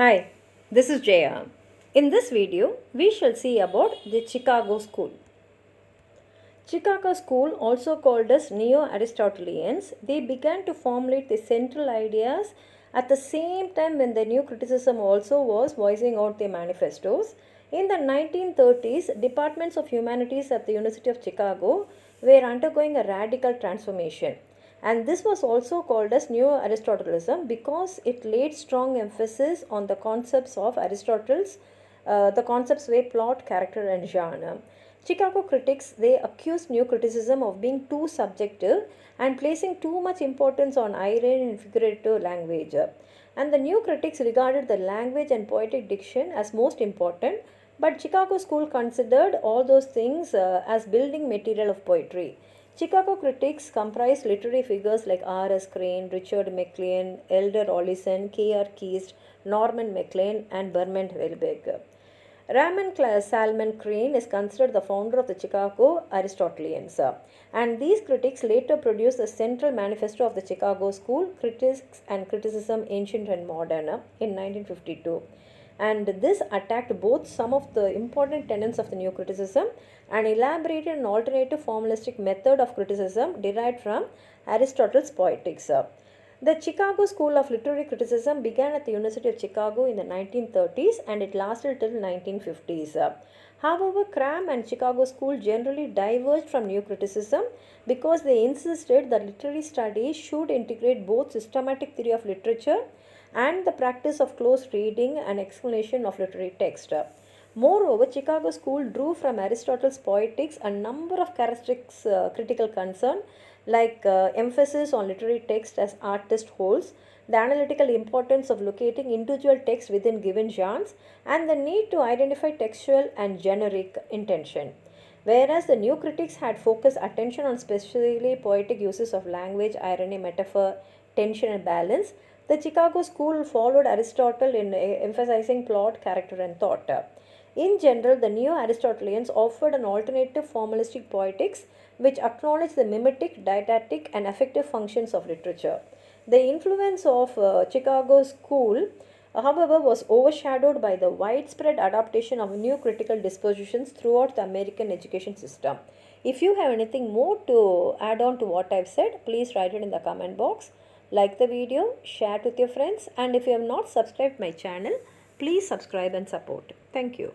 Hi, this is Jaya. In this video, we shall see about the Chicago School. Chicago School, also called as Neo-Aristotelians, they began to formulate the central ideas at the same time when the new criticism also was voicing out their manifestos. In the 1930s, departments of humanities at the University of Chicago were undergoing a radical transformation. And this was also called as Neo-Aristotelism because it laid strong emphasis on the concepts of Aristotle's, the concepts were plot, character, and genre. Chicago critics they accused new criticism of being too subjective and placing too much importance on irony and figurative language. And the new critics regarded the language and poetic diction as most important, but Chicago school considered all those things as building material of poetry. Chicago critics comprised literary figures like R.S. Crane, Richard McLean, Elder Ollison, K.R. Keast, Norman MacLean, and Bermond Hellberg. Salman Crane is considered the founder of the Chicago Aristotelians. And these critics later produced the central manifesto of the Chicago School, Critics and Criticism Ancient and Modern, in 1952. And this attacked both some of the important tenets of the new criticism and elaborated an alternative formalistic method of criticism derived from Aristotle's poetics. The Chicago School of Literary Criticism began at the University of Chicago in the 1930s and it lasted till 1950s. However, Cram and Chicago School generally diverged from new criticism because they insisted that literary studies should integrate both systematic theory of literature and the practice of close reading and explanation of literary text. Moreover, Chicago School drew from Aristotle's poetics a number of characteristics critical concern like emphasis on literary text as artist wholes, the analytical importance of locating individual text within given genres, and the need to identify textual and generic intention. Whereas the new critics had focused attention on specifically poetic uses of language, irony, metaphor, tension, and balance, the Chicago School followed Aristotle in emphasizing plot, character, and thought. In general, the Neo Aristotelians offered an alternative formalistic poetics which acknowledged the mimetic, didactic, and affective functions of literature. The influence of Chicago School, however, was overshadowed by the widespread adaptation of new critical dispositions throughout the American education system. If you have anything more to add on to what I've said, please write it in the comment box. Like the video, share it with your friends, and if you have not subscribed my channel, please subscribe and support. Thank you.